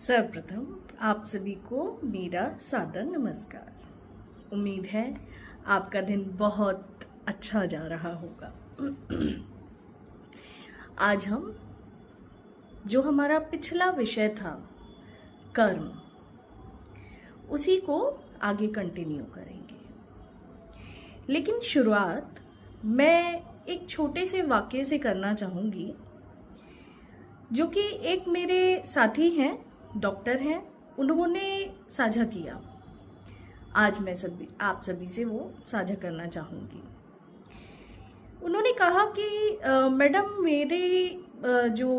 सर्वप्रथम आप सभी को मेरा सादर नमस्कार। उम्मीद है आपका दिन बहुत अच्छा जा रहा होगा। आज हम जो हमारा पिछला विषय था कर्म, उसी को आगे कंटिन्यू करेंगे। लेकिन शुरुआत मैं एक छोटे से वाक्य से करना चाहूँगी, जो कि एक मेरे साथी हैं, डॉक्टर हैं, उन्होंने साझा किया। आज मैं आप सभी से वो साझा करना चाहूँगी। उन्होंने कहा कि मैडम मेरे जो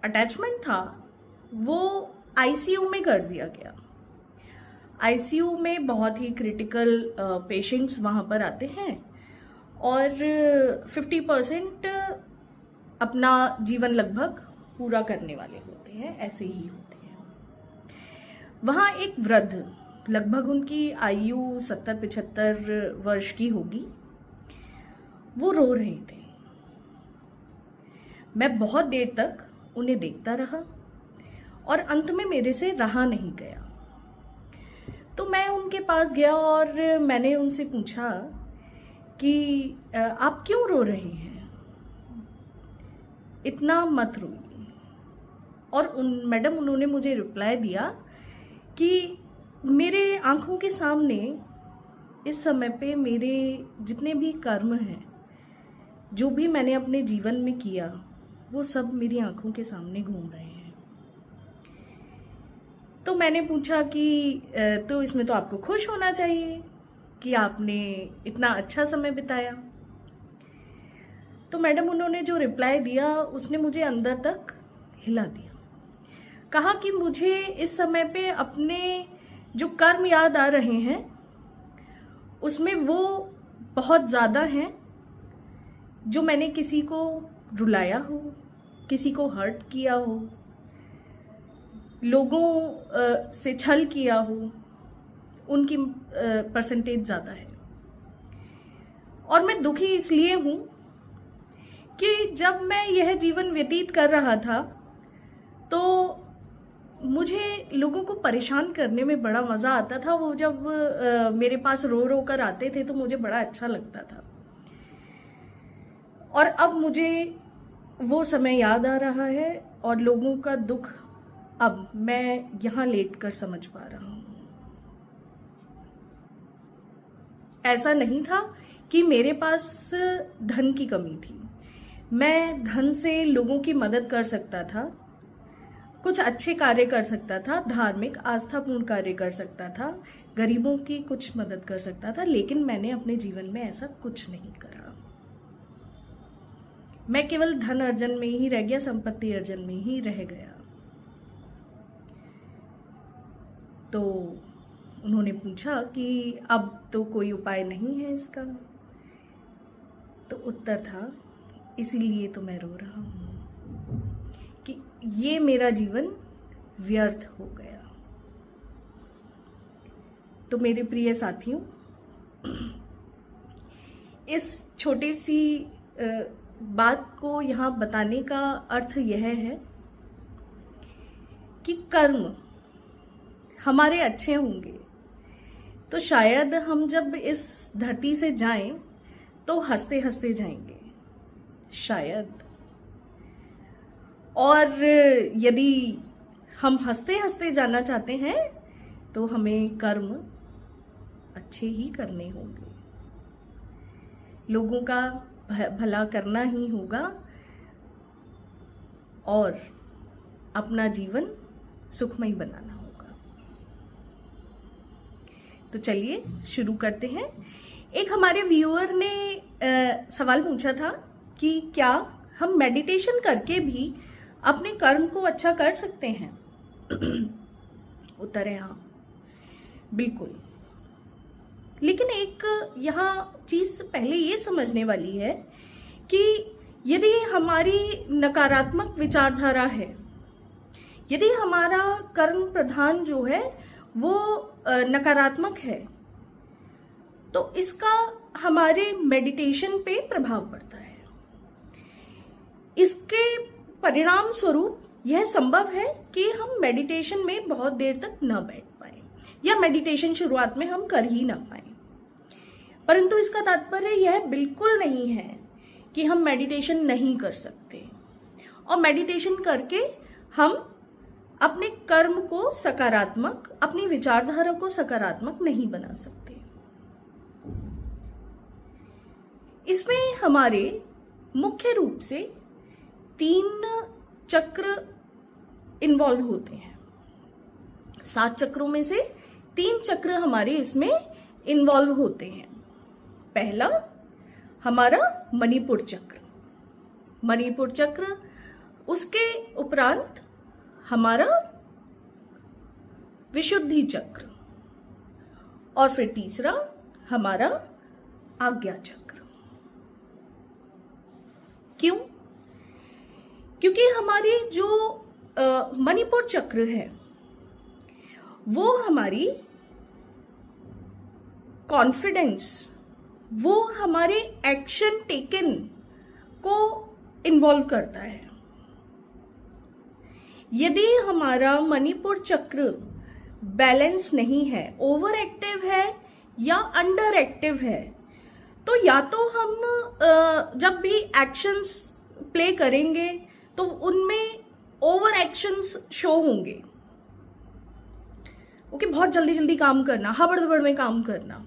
अटैचमेंट था वो आईसीयू में कर दिया गया। आईसीयू में बहुत ही क्रिटिकल पेशेंट्स वहाँ पर आते हैं और 50% अपना जीवन लगभग पूरा करने वाले होते हैं, ऐसे ही होते हैं। वहाँ एक वृद्ध, लगभग उनकी आयु 70-75 वर्ष की होगी, वो रो रहे थे। मैं बहुत देर तक उन्हें देखता रहा और अंत में मेरे से रहा नहीं गया। तो मैं उनके पास गया और मैंने उनसे पूछा कि आप क्यों रो रहे हैं, इतना मत रोइए। और उन्होंने मुझे रिप्लाई दिया कि मेरे आंखों के सामने इस समय पे मेरे जितने भी कर्म हैं, जो भी मैंने अपने जीवन में किया, वो सब मेरी आंखों के सामने घूम रहे हैं। तो मैंने पूछा कि तो इसमें तो आपको खुश होना चाहिए कि आपने इतना अच्छा समय बिताया। तो मैडम उन्होंने जो रिप्लाई दिया उसने मुझे अंदर तक हिला दिया। कहा कि मुझे इस समय पे अपने जो कर्म याद आ रहे हैं, उसमें वो बहुत ज़्यादा हैं जो मैंने किसी को रुलाया हो, किसी को हर्ट किया हो, लोगों से छल किया हो, उनकी परसेंटेज ज़्यादा है। और मैं दुखी इसलिए हूँ कि जब मैं यह जीवन व्यतीत कर रहा था तो मुझे लोगों को परेशान करने में बड़ा मज़ा आता था। वो जब मेरे पास रो रो कर आते थे तो मुझे बड़ा अच्छा लगता था। और अब मुझे वो समय याद आ रहा है और लोगों का दुख अब मैं यहाँ लेटकर समझ पा रहा हूँ। ऐसा नहीं था कि मेरे पास धन की कमी थी। मैं धन से लोगों की मदद कर सकता था, कुछ अच्छे कार्य कर सकता था, धार्मिक आस्थापूर्ण कार्य कर सकता था, गरीबों की कुछ मदद कर सकता था, लेकिन मैंने अपने जीवन में ऐसा कुछ नहीं करा। मैं केवल धन अर्जन में ही रह गया, संपत्ति अर्जन में ही रह गया। तो उन्होंने पूछा कि अब तो कोई उपाय नहीं है इसका। तो उत्तर था, इसीलिए तो मैं रो रहा हूँ कि ये मेरा जीवन व्यर्थ हो गया। तो मेरे प्रिय साथियों, इस छोटी सी बात को यहाँ बताने का अर्थ यह है कि कर्म हमारे अच्छे होंगे तो शायद हम जब इस धरती से जाएं तो हंसते हंसते जाएंगे, शायद। और यदि हम हंसते हंसते जाना चाहते हैं तो हमें कर्म अच्छे ही करने होंगे, लोगों का भला करना ही होगा और अपना जीवन सुखमय बनाना होगा। तो चलिए शुरू करते हैं। एक हमारे व्यूअर ने सवाल पूछा था कि क्या हम मेडिटेशन करके भी अपने कर्म को अच्छा कर सकते हैं? उत्तर है हाँ, बिल्कुल। लेकिन एक यहाँ चीज पहले ये समझने वाली है कि यदि हमारी नकारात्मक विचारधारा है, यदि हमारा कर्म प्रधान जो है वो नकारात्मक है, तो इसका हमारे मेडिटेशन पे प्रभाव पड़ता है। इसके परिणाम स्वरूप यह संभव है कि हम मेडिटेशन में बहुत देर तक न बैठ पाए या मेडिटेशन शुरुआत में हम कर ही ना पाए, परंतु इसका तात्पर्य यह बिल्कुल नहीं है कि हम मेडिटेशन नहीं कर सकते और मेडिटेशन करके हम अपने कर्म को सकारात्मक, अपनी विचारधारा को सकारात्मक नहीं बना सकते। इसमें हमारे मुख्य रूप से 3 चक्र इन्वॉल्व होते हैं। 7 चक्रों में से 3 चक्र हमारे इसमें इन्वॉल्व होते हैं। पहला हमारा मणिपुर चक्र, मणिपुर चक्र, उसके उपरांत हमारा विशुद्धि चक्र और फिर तीसरा हमारा आज्ञा चक्र। क्यों? क्योंकि हमारी जो मणिपुर चक्र है वो हमारी कॉन्फिडेंस, वो हमारे एक्शन टेकन को इन्वॉल्व करता है। यदि हमारा मणिपुर चक्र बैलेंस नहीं है, ओवर एक्टिव है या अंडर एक्टिव है, तो या तो हम जब भी एक्शंस प्ले करेंगे तो उनमें ओवर एक्शंस शो होंगे। ओके, बहुत जल्दी जल्दी काम करना, हबड़ में काम करना,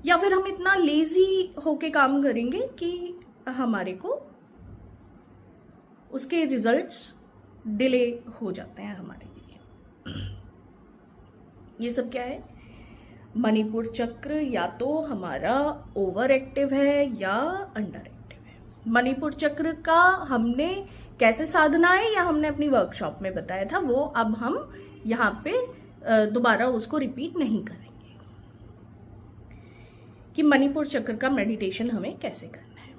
या फिर हम इतना लेजी होके काम करेंगे कि हमारे को उसके रिजल्ट्स डिले हो जाते हैं हमारे लिए। ये सब क्या है? मणिपुर चक्र या तो हमारा ओवर एक्टिव है या अंडर एक्टिव है। मणिपुर चक्र का हमने कैसे साधना है या हमने अपनी वर्कशॉप में बताया था, वो अब हम यहाँ पे दोबारा उसको रिपीट नहीं करेंगे कि मणिपुर चक्र का मेडिटेशन हमें कैसे करना है।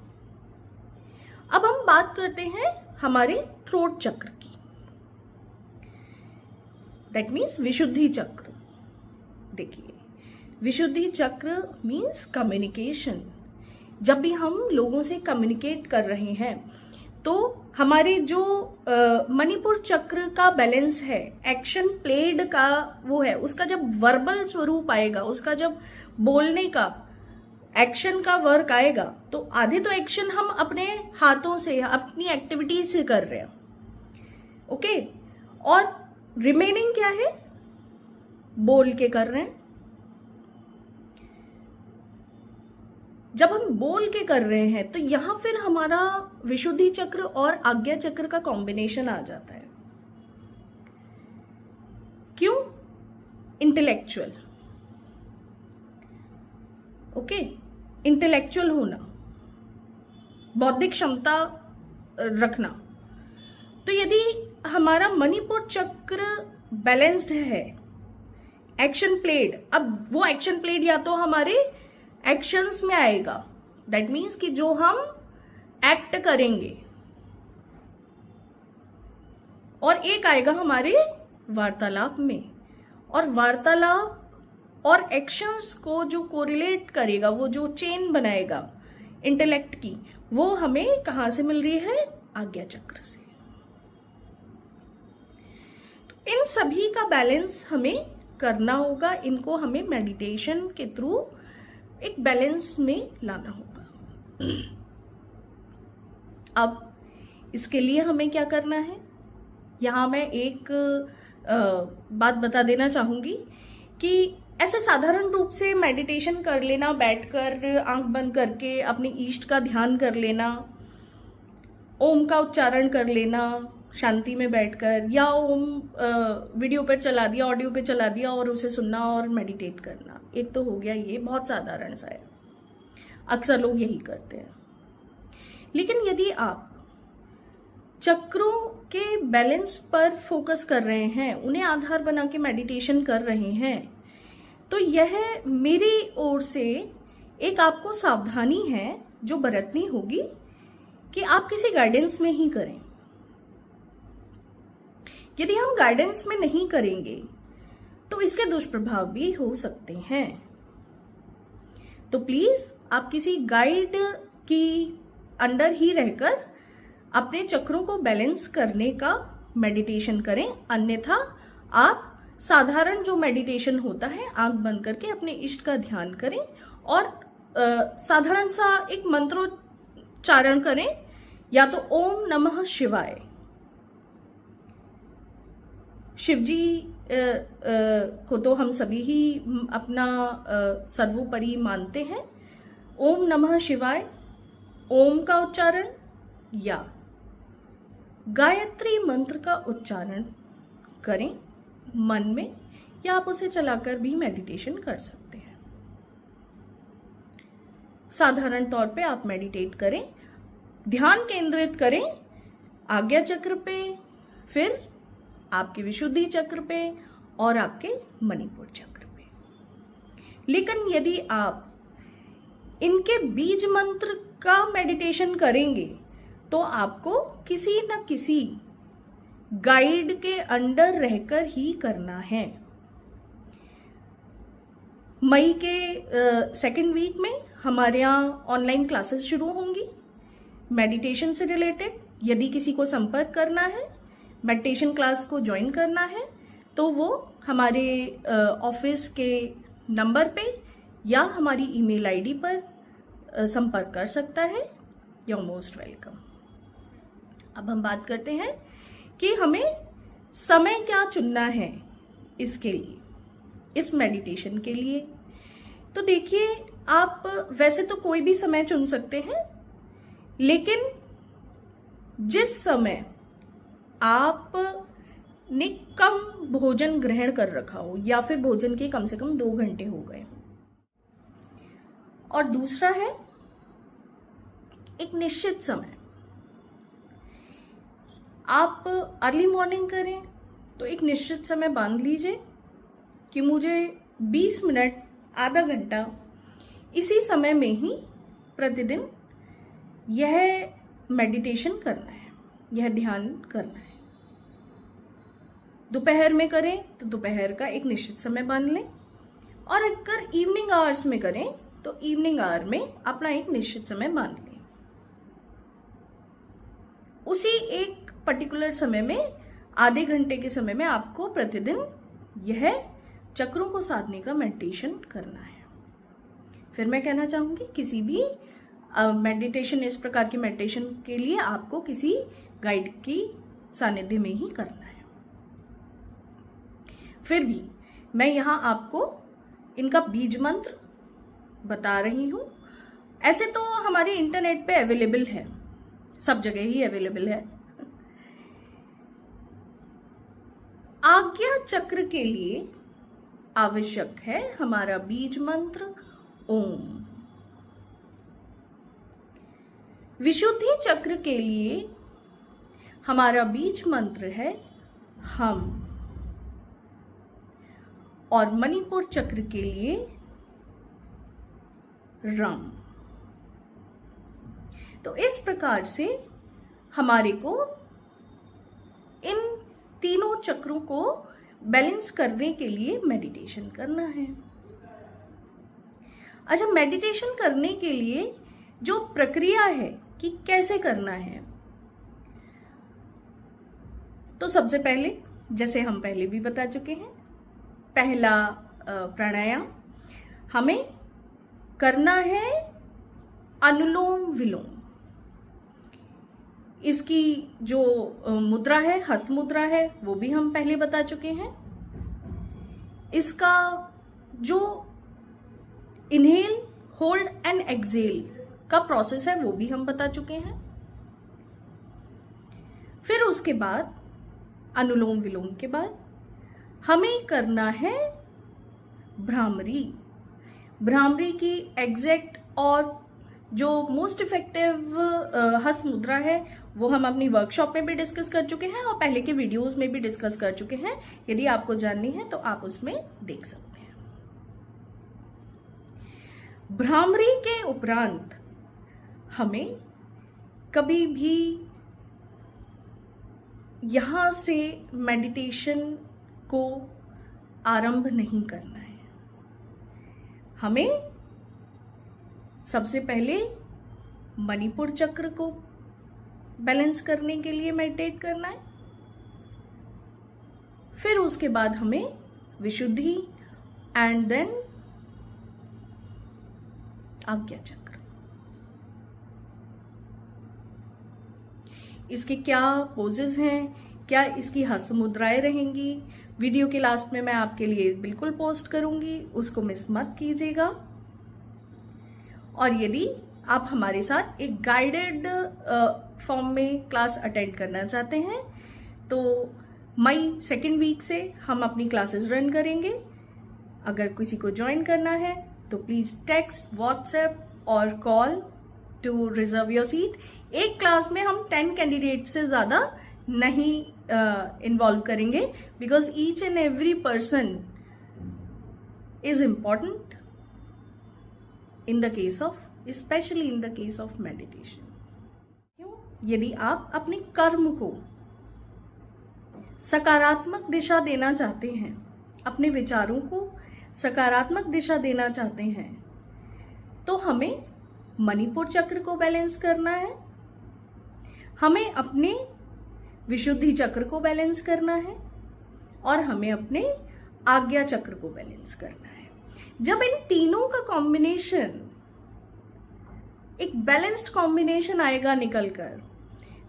अब हम बात करते हैं हमारे थ्रोट चक्र की, दैट मीन्स विशुद्धि चक्र। देखिए, विशुद्धि चक्र मीन्स कम्युनिकेशन। जब भी हम लोगों से कम्युनिकेट कर रहे हैं तो हमारे जो मणिपुर चक्र का बैलेंस है, एक्शन प्लेड का वो है, उसका जब वर्बल स्वरूप आएगा, उसका जब बोलने का एक्शन का वर्क आएगा, तो आधे तो एक्शन हम अपने हाथों से, अपनी एक्टिविटीज से कर रहे हैं, ओके, और रिमेनिंग क्या है? बोल के कर रहे हैं। जब हम बोल के कर रहे हैं तो यहां फिर हमारा विशुद्धि चक्र और आज्ञा चक्र का कॉम्बिनेशन आ जाता है। क्यों? इंटेलेक्चुअल, ओके, इंटेलेक्चुअल होना, बौद्धिक क्षमता रखना। तो यदि हमारा मणिपुर चक्र बैलेंस्ड है, एक्शन प्लेड, अब वो एक्शन प्लेड या तो हमारे एक्शंस में आएगा, दैट मीन्स कि जो हम एक्ट करेंगे, और एक आएगा हमारे वार्तालाप में, और वार्तालाप और एक्शंस को जो कोरिलेट करेगा, वो जो चेन बनाएगा इंटेलेक्ट की, वो हमें कहां से मिल रही है? आज्ञा चक्र से। तो इन सभी का बैलेंस हमें करना होगा, इनको हमें मेडिटेशन के थ्रू एक बैलेंस में लाना होगा। अब इसके लिए हमें क्या करना है? यहां मैं एक बात बता देना चाहूंगी कि ऐसे साधारण रूप से मेडिटेशन कर लेना, बैठकर आंख बंद करके अपने इष्ट का ध्यान कर लेना, ओम का उच्चारण कर लेना शांति में बैठकर, या ओम वीडियो पर चला दिया, ऑडियो पे चला दिया और उसे सुनना और मेडिटेट करना, एक तो हो गया, ये बहुत साधारण सा है, अक्सर लोग यही करते हैं। लेकिन यदि आप चक्रों के बैलेंस पर फोकस कर रहे हैं, उन्हें आधार बना के मेडिटेशन कर रहे हैं, तो यह मेरी ओर से एक आपको सावधानी है जो बरतनी होगी कि आप किसी गाइडेंस में ही करें। यदि हम गाइडेंस में नहीं करेंगे तो इसके दुष्प्रभाव भी हो सकते हैं। तो प्लीज आप किसी गाइड की अंडर ही रहकर अपने चक्रों को बैलेंस करने का मेडिटेशन करें, अन्यथा आप साधारण जो मेडिटेशन होता है आंख बंद करके अपने इष्ट का ध्यान करें और साधारण सा एक मंत्रोच्चारण करें, या तो ओम नमः शिवाय। शिवजी को तो हम सभी ही अपना सर्वोपरि मानते हैं। ओम नमः शिवाय, ओम का उच्चारण या गायत्री मंत्र का उच्चारण करें मन में, या आप उसे चलाकर भी मेडिटेशन कर सकते हैं। साधारण तौर पे आप मेडिटेट करें, ध्यान केंद्रित करें आज्ञा चक्र पे, फिर आपके विशुद्धि चक्र पे और आपके मणिपुर चक्र पे। लेकिन यदि आप इनके बीज मंत्र का मेडिटेशन करेंगे तो आपको किसी न किसी गाइड के अंडर रहकर ही करना है। मई के सेकेंड वीक में हमारे यहाँ ऑनलाइन क्लासेस शुरू होंगी मेडिटेशन से रिलेटेड। यदि किसी को संपर्क करना है, मेडिटेशन क्लास को ज्वाइन करना है, तो वो हमारे ऑफिस के नंबर पे या हमारी ईमेल आईडी पर संपर्क कर सकता है। You are most welcome. अब हम बात करते हैं कि हमें समय क्या चुनना है इसके लिए, इस मेडिटेशन के लिए। तो देखिए, आप वैसे तो कोई भी समय चुन सकते हैं, लेकिन जिस समय आपने कम भोजन ग्रहण कर रखा हो या फिर भोजन के कम से कम 2 घंटे हो गए, और दूसरा है एक निश्चित समय। आप अर्ली मॉर्निंग करें तो एक निश्चित समय बांध लीजिए कि मुझे 20 मिनट, आधा घंटा इसी समय में ही प्रतिदिन यह मेडिटेशन करना है, यह ध्यान करना है। दोपहर में करें तो दोपहर का एक निश्चित समय बांध लें, और अगर इवनिंग आवर्स में करें तो इवनिंग आवर में अपना एक निश्चित समय बांध लें। उसी एक पर्टिकुलर समय में, आधे घंटे के समय में आपको प्रतिदिन यह चक्रों को साधने का मेडिटेशन करना है। फिर मैं कहना चाहूंगी, किसी भी मेडिटेशन, इस प्रकार की मेडिटेशन के लिए आपको किसी गाइड की सानिध्य में ही करना है। फिर भी मैं यहाँ आपको इनका बीज मंत्र बता रही हूँ। ऐसे तो हमारे इंटरनेट पे अवेलेबल है, सब जगह ही अवेलेबल है। आज्ञा चक्र के लिए आवश्यक है हमारा बीज मंत्र ओम। विशुद्धि चक्र के लिए हमारा बीज मंत्र है हम, और मणिपुर चक्र के लिए रम। तो इस प्रकार से हमारे को इन तीनों चक्रों को बैलेंस करने के लिए मेडिटेशन करना है। अच्छा, मेडिटेशन करने के लिए जो प्रक्रिया है कि कैसे करना है, तो सबसे पहले, जैसे हम पहले भी बता चुके हैं, पहला प्राणायाम हमें करना है अनुलोम विलोम। इसकी जो मुद्रा है, हस्त मुद्रा है, वो भी हम पहले बता चुके हैं। इसका जो इनहेल, होल्ड एंड एक्सेल का प्रोसेस है, वो भी हम बता चुके हैं। फिर उसके बाद अनुलोम विलोम के बाद हमें करना है भ्रामरी। भ्रामरी की एग्जैक्ट और जो मोस्ट इफेक्टिव हस्त मुद्रा है, वो हम अपनी वर्कशॉप में भी डिस्कस कर चुके हैं और पहले के वीडियोस में भी डिस्कस कर चुके हैं। यदि आपको जाननी है तो आप उसमें देख सकते हैं। भ्रामरी के उपरांत हमें कभी भी यहां से मेडिटेशन को आरंभ नहीं करना है। हमें सबसे पहले मणिपुर चक्र को बैलेंस करने के लिए मेडिटेट करना है। फिर उसके बाद हमें विशुद्धि एंड देन आज्ञा चक्र। इसके क्या पोजेस हैं, क्या इसकी हस्त मुद्राएं रहेंगी, वीडियो के लास्ट में मैं आपके लिए बिल्कुल पोस्ट करूंगी, उसको मिस मत कीजिएगा। और यदि आप हमारे साथ एक गाइडेड फॉर्म में क्लास अटेंड करना चाहते हैं तो मई 2nd वीक से हम अपनी क्लासेस रन करेंगे। अगर किसी को ज्वाइन करना है तो प्लीज टेक्स्ट, व्हाट्सएप और call to reserve your seat. एक क्लास में हम 10 कैंडिडेट से ज्यादा नहीं इन्वॉल्व करेंगे, because each and every person is important in the case of, specially in the case of meditation. क्यों? यदि आप अपने कर्म को सकारात्मक दिशा देना चाहते हैं, अपने विचारों को सकारात्मक दिशा देना चाहते हैं, तो हमें मणिपुर चक्र को बैलेंस करना है, हमें अपने विशुद्धि चक्र को बैलेंस करना है और हमें अपने आज्ञा चक्र को बैलेंस करना है। जब इन तीनों का कॉम्बिनेशन, एक बैलेंस्ड कॉम्बिनेशन आएगा निकलकर,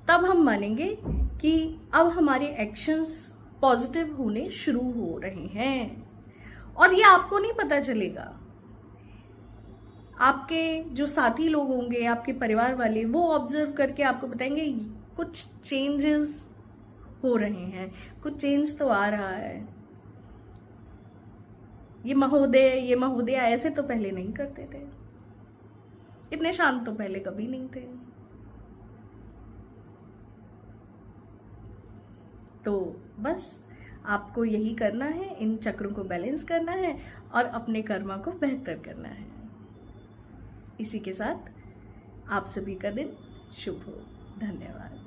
तब हम मानेंगे कि अब हमारे एक्शंस पॉजिटिव होने शुरू हो रहे हैं। और ये आपको नहीं पता चलेगा, आपके जो साथी लोग होंगे, आपके परिवार वाले, वो ऑब्जर्व करके आपको बताएंगे कुछ चेंजेस हो रहे हैं, कुछ चेंज तो आ रहा है। ये महोदय ऐसे तो पहले नहीं करते थे, इतने शांत तो पहले कभी नहीं थे। तो बस आपको यही करना है, इन चक्रों को बैलेंस करना है और अपने कर्मा को बेहतर करना है। इसी के साथ आप सभी का दिन शुभ हो। धन्यवाद।